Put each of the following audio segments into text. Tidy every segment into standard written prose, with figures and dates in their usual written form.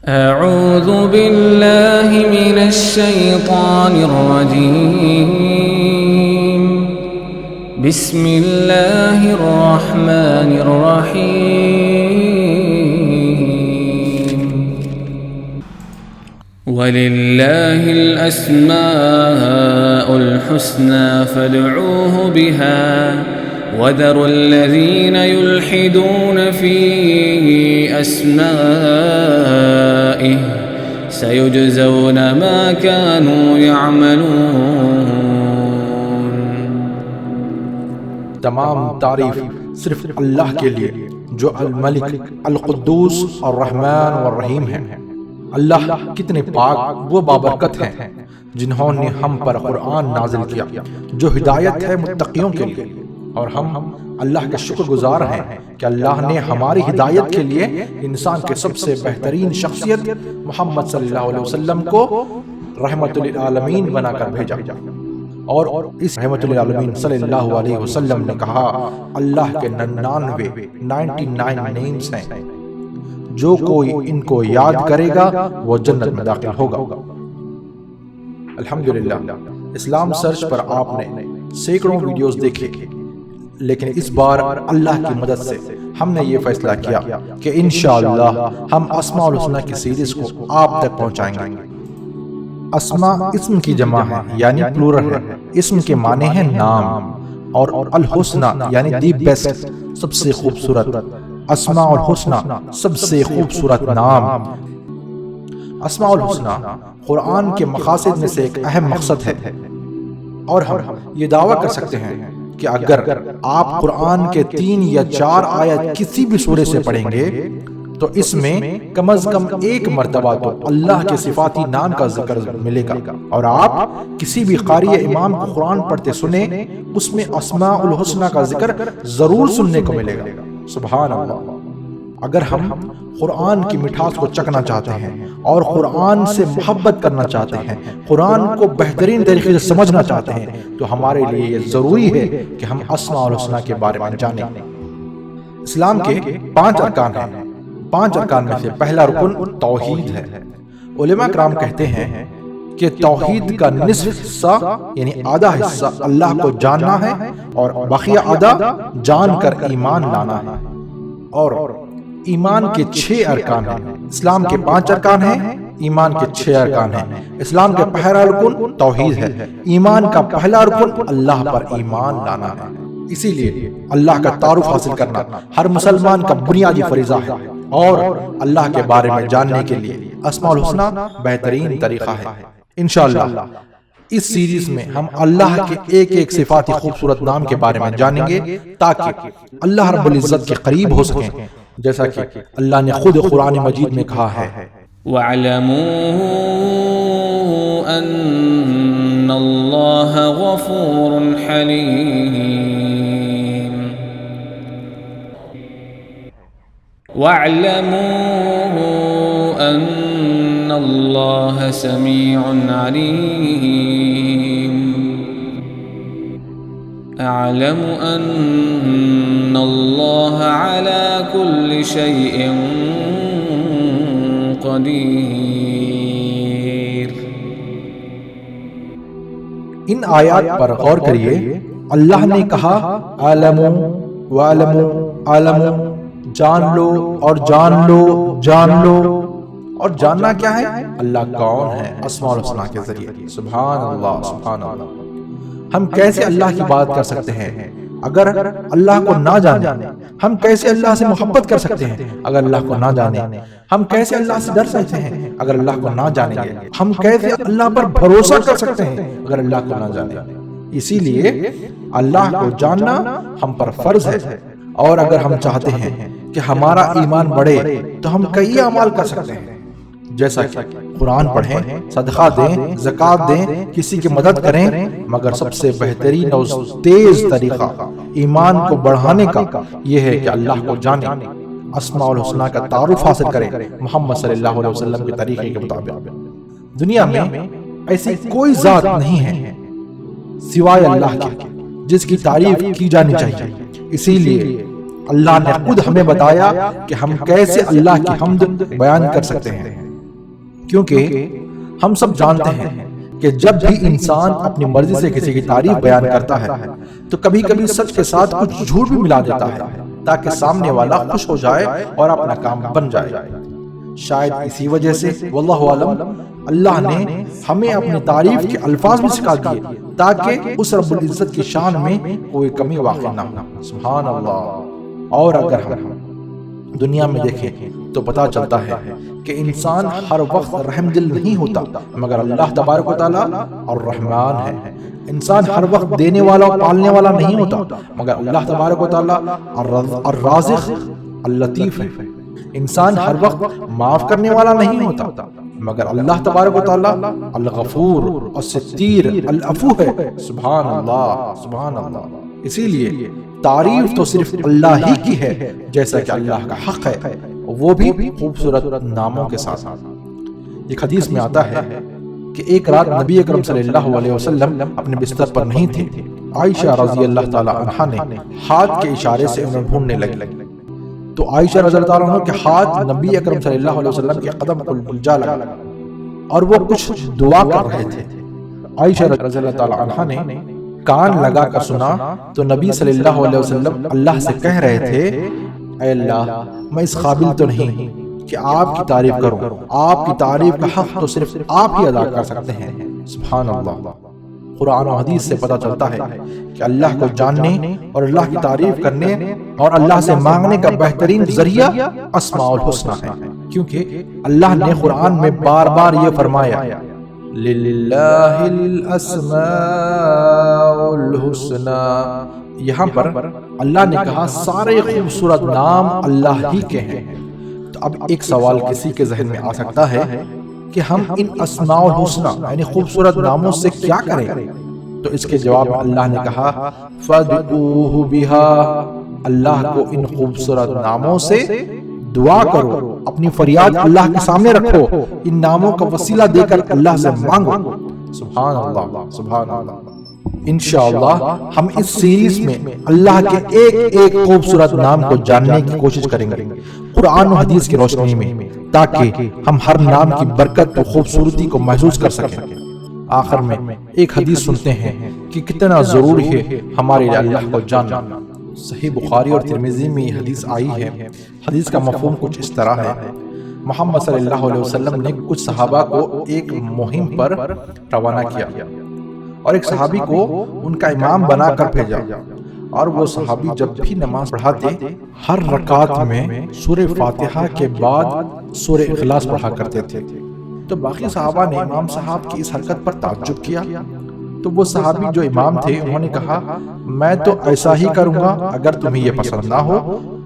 أعوذ بالله من الشيطان الرجيم. بسم الله الرحمن الرحيم. ولله الأسماء الحسنى فادعوه بها وذروا الذين يلحدون في أسمائه سيجزون ما كانوا يعملون. تمام تعریف صرف اللہ کے لیے جو الملک القدوس الرحمن والرحیم ہے۔ اللہ کتنے پاک و بابرکت ہیں جنہوں نے ہم پر قرآن نازل کیا جو ہدایت ہے متقیوں کے لیے، اور ہم اللہ کے شکر گزار ہیں کہ اللہ نے ہماری ہدایت کے لیے انسان کے سب سے بہترین شخصیت محمد صلی اللہ علیہ وسلم کو رحمت للعالمین بنا کر بھیجا، اور اس رحمت للعالمین صلی اللہ علیہ وسلم نے کہا اللہ کے 99 نیمز ہیں، جو کوئی ان کو یاد کرے گا وہ جنت میں داخل ہوگا۔ الحمدللہ اسلام سرچ پر آپ نے سینکڑوں ویڈیوز دیکھے، لیکن اس بار اللہ کی مدد سے ہم نے یہ فیصلہ کیا کہ انشاءاللہ ہم اسماء الحسنی کی سیریز کو آپ تک پہنچائیں گے۔ اسماء اسم کی جمع ہے یعنی پلورل ہے، اسم کے معنی ہے نام، اور الحسنی یعنی دی بیسٹ سب سے خوبصورت، اسماء الحسنی سب سے خوبصورت نام۔ اسماء الحسنی قرآن کے مقاصد میں سے ایک اہم مقصد ہے، اور ہم یہ دعویٰ کر سکتے ہیں کہ اگر آپ قرآن کے 3 یا 4 آیت کسی بھی سورے سے پڑھیں گے تو اس میں کم از کم ایک مرتبہ تو اللہ کے صفاتی نام کا ذکر ملے گا، اور آپ کسی بھی قاری امام کو قرآن پڑھتے سنیں اس میں اسماء الحسنی کا ذکر ضرور سننے کو ملے گا۔ سبحان اللہ۔ اگر ہم قرآن کی مٹھاس کو چکھنا چاہتے ہیں اور قرآن سے محبت کرنا چاہتے ہیں، قرآن کو بہترین طریقے سے سمجھنا چاہتے ہیں، تو ہمارے لیے یہ ضروری ہے کہ ہم اسماء الحسنی کے بارے میں جانیں۔ اسلام کے 5 ارکان ہیں، 5 ارکان میں سے پہلا رکن توحید ہے۔ علماء کرام کہتے ہیں کہ توحید کا نصف حصہ یعنی آدھا حصہ اللہ کو جاننا ہے، اور بقیہ آدھا جان کر ایمان لانا ہے۔ اور ایمان کے 6 ارکان ہیں۔ اسلام کے 5 ارکان ہیں، ایمان کے 6 ارکان ہیں۔ اسلام کا پہلا رکن توحید ہے، ایمان کا پہلا رکن اللہ پر ایمان لانا ہے۔ اسی لیے اللہ کا تعارف حاصل کرنا ہر مسلمان کا بنیادی فریضہ ہے، اور اللہ کے بارے میں جاننے کے لیے اسماء الحسنی بہترین طریقہ ہے۔ انشاءاللہ اس سیریز میں ہم اللہ کے ایک ایک صفاتی خوبصورت نام کے بارے میں جانیں گے تاکہ اللہ رب العزت کے قریب ہو سکیں، جیسا کہ اللہ نے خود قرآن مجید میں کہا ہے وَاعْلَمُوا أَنَّ اللَّهَ غَفُورٌ حَلِيمٌ وَاعْلَمُوا أَنَّ اللَّهَ سَمِيعٌ عَلِيمٌ أَعْلَمُ أَنَّ اللَّهَ عَلَى كُلِّ شَيْءٍ قَدِيرٌ۔ ان آیات پر غور کریے۔ اللہ نے کہا عالمو وعلمو عالمو، جان لو اور جان لو جان لو، اور جاننا کیا ہے؟ اللہ کون ہے اسماء الحسنی کے ذریعے۔ سبحان اللہ سبحان اللہ۔ ہم کیسے اللہ کی بات کر سکتے ہیں اگر اللہ کو نہ جانیں؟ ہم کیسے اللہ سے محبت کر سکتے ہیں اگر اللہ کو نہ جانیں؟ ہم کیسے اللہ سے ڈر سکتے ہیں اگر اللہ کو نہ جانیں گے؟ ہم کیسے اللہ پر بھروسہ کر سکتے ہیں اگر اللہ کو نہ جانیں؟ اسی لیے اللہ کو جاننا ہم پر فرض ہے، اور اگر ہم چاہتے ہیں کہ ہمارا ایمان بڑھے تو ہم کئی اعمال کر سکتے ہیں، جیسا کہ قرآن پڑھیں، صدقہ دیں، زکوٰۃ دیں، کسی کی مدد کریں، مگر سب سے بہترین اور تیز طریقہ ایمان کو بڑھانے کا یہ ہے کہ اللہ کو جانیں، اسماء الحسنی کا تعارف حاصل کریں محمد صلی اللہ علیہ وسلم کے طریقے کے مطابق۔ دنیا میں ایسی کوئی ذات نہیں ہے سوائے اللہ کے جس کی تعریف کی جانی چاہیے، اسی لیے اللہ نے خود ہمیں بتایا کہ ہم کیسے اللہ کی حمد بیان کر سکتے ہیں۔ کیونکہ ہم سب جانتے ہیں کہ جب بھی انسان اپنی مرضی سے کسی کی تعریف بیان کرتا ہے تو کبھی کبھی سچ کے ساتھ کچھ جھوٹ بھی ملا دیتا ہے تاکہ سامنے والا خوش ہو جائے اور اپنا کام بن جائے۔ شاید اسی وجہ سے واللہ عالم اللہ نے ہمیں اپنی تعریف کے الفاظ بھی سکھا دیے تاکہ اس رب العزت کی شان میں کوئی کمی واقع نہ ہو۔ سبحان اللہ۔ اور اگر ہم دنیا میں دیکھیں تو پتہ چلتا ہے کہ انسان ہر وقت رحم دل نہیں ہوتا، مگر اللہ تبارک و تعالیٰ الرحمن ہے۔ انسان ہر وقت دینے والا اور پالنے والا نہیں ہوتا، مگر اللہ تبارک و تعالیٰ الرازق اللطیف ہے۔ انسان ہر وقت معاف کرنے والا نہیں ہوتا، مگر اللہ تبارک و تعالیٰ الغفور الستیر العفو ہے۔ سبحان اللہ، سبحان اللہ۔ اسی لیے تعریف تو صرف اللہ ہی کی ہے، جیسا کہ اللہ کا حق ہے، وہ بھی خوبصورت ناموں کے ساتھ۔ ایک حدیث میں آتا ہے کہ ایک رات نبی اکرم صلی اللہ علیہ وسلم اپنے بستر پر نہیں تھے۔ عائشہ رضی اللہ تعالی عنہا نے ہاتھ کے اشارے سے انہیں ڈھونڈنے لگی، تو عائشہ رضی اللہ تعالیٰ عنہ کے ہاتھ نبی اکرم صلی اللہ علیہ وسلم کے قدم کو جا لگا اور وہ کچھ دعا کر رہے تھے۔ عائشہ رضی اللہ تعالیٰ عنہا نے کان لگا کر سنا تو نبی صلی اللہ علیہ وسلم اللہ سے کہہ رہے تھے، اے اللہ، میں اس قابل تو نہیں کہ آپ کی تعریف کروں، آپ کی تعریف کا حق تو صرف آپ ہی ادا کر سکتے ہیں۔ سبحان اللہ۔ قرآن و حدیث سے پتہ چلتا ہے کہ اللہ کو جاننے اور اللہ کی تعریف کرنے اور اللہ سے مانگنے کا بہترین ذریعہ اسماء الحسنی ہے، کیونکہ اللہ نے قرآن میں بار بار یہ فرمایا، للہ الاسماء الحسنی۔ یہاں پر اللہ نے کہا سارے خوبصورت نام اللہ ہی کے ہیں۔ تو اب ایک سوال کسی کے ذہن میں آ سکتا ہے کہ ہم ان اسماء الحسنی یعنی خوبصورت ناموں سے کیا کریں؟ تو اس کے جواب میں اللہ نے کہا فَادْعُوهُ بِهَا، اللہ کو ان خوبصورت ناموں سے دعا کرو، اپنی فریاد اللہ کے سامنے رکھو، ان ناموں کا وسیلہ دے کر اللہ سے مانگو۔ سبحان اللہ، سبحان اللہ۔ انشاءاللہ ہم اس سیریز میں اللہ کے ایک ایک خوبصورت نام کو جاننے کی کوشش کریں گے قرآن و حدیث کی روشنی میں، تاکہ ہم ہر نام کی برکت و خوبصورتی کو محسوس کر سکیں۔ آخر میں ایک حدیث سنتے ہیں کہ کتنا ضروری ہے ہمارے لیے اللہ کو جاننا۔ صحیح بخاری اور ترمذی میں یہ حدیث آئی ہے۔ حدیث کا مفہوم کچھ اس طرح ہے، محمد صلی اللہ علیہ وسلم نے کچھ صحابہ کو ایک مہم پر روانہ کیا اور ایک صحابی کو ان کا امام بنا کر بھیجا، اور وہ صحابی جب بھی نماز پڑھاتے ہر رکعت میں سورہ فاتحہ کے بعد سورہ اخلاص پڑھا کرتے تھے۔ تو باقی صحابہ نے امام صاحب کی اس حرکت پر تعجب کیا، تو وہ صحابی جو امام تھے انہوں نے کہا، میں تو ایسا ہی کروں گا، اگر تمہیں یہ پسند نہ ہو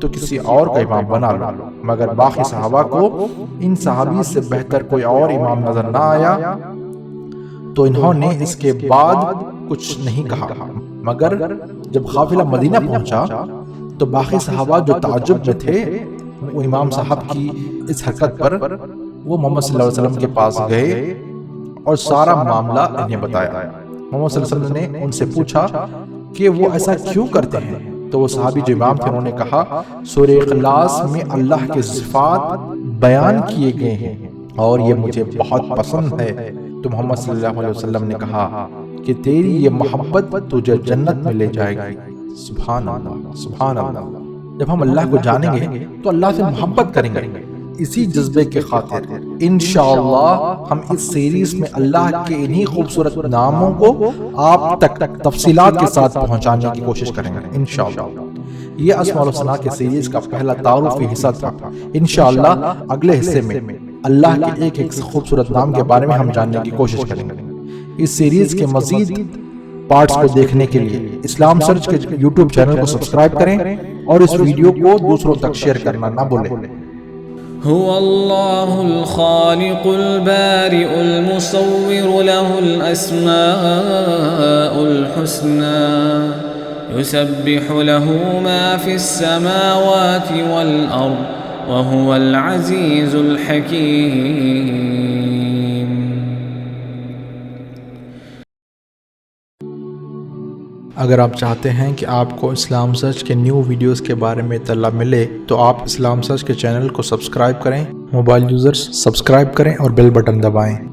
تو کسی اور کا امام بنا لو۔ مگر باقی صحابہ کو ان صحابی سے بہتر کوئی اور امام نظر نہ آیا، تو انہوں نے اس کے بعد کچھ نہیں کہا۔ مگر جب قافلہ مدینہ پہنچا تو باقی صحابہ جو تعجب میں تھے وہ امام صاحب کی اس حرکت پر وہ محمد صلی اللہ علیہ وسلم کے پاس گئے اور سارا معاملہ انہیں بتایا۔ محمد صلی اللہ علیہ وسلم نے ان سے پوچھا کہ وہ ایسا کیوں کرتے ہیں؟ تو وہ صحابی جو امام تھے انہوں نے کہا، سورہ اخلاص میں اللہ کے صفات بیان کیے گئے ہیں اور یہ مجھے بہت پسند ہے۔ تو محمد صلی اللہ علیہ وسلم نے کہا کہ تیری یہ محبت تجھے جنت میں لے جائے گی۔ سبحان اللہ، سبحان اللہ۔ جب ہم اللہ کو جانیں گے تو اللہ سے محبت کریں گے۔ اسی جذبے کے خاطر انشاءاللہ ہم اس سیریز میں اللہ کے انہی خوبصورت ناموں کو آپ تک تفصیلات کے ساتھ پہنچانے کی کوشش کریں گے انشاءاللہ۔ یہ اسماء الحسنی کے سیریز کا پہلا تعارفی حصہ تھا۔ انشاءاللہ اگلے حصے میں اللہ کے ایک ایک خوبصورت نام کے بارے میں ہم جاننے کی کوشش کریں گے۔ اس سیریز کے مزید پارٹس کو دیکھنے کے لیے اسلام سرچ کے یوٹیوب چینل کو سبسکرائب کریں اور اس ویڈیو کو دوسروں تک شیئر کرنا نہ بھولیں۔ هو الله الخالق البارئ المصور له الأسماء الحسنى يسبح له ما في السماوات والأرض وهو العزيز الحكيم۔ اگر آپ چاہتے ہیں کہ آپ کو اسلام سرچ کے نیو ویڈیوز کے بارے میں اطلاع ملے تو آپ اسلام سرچ کے چینل کو سبسکرائب کریں، موبائل یوزرز سبسکرائب کریں اور بیل بٹن دبائیں۔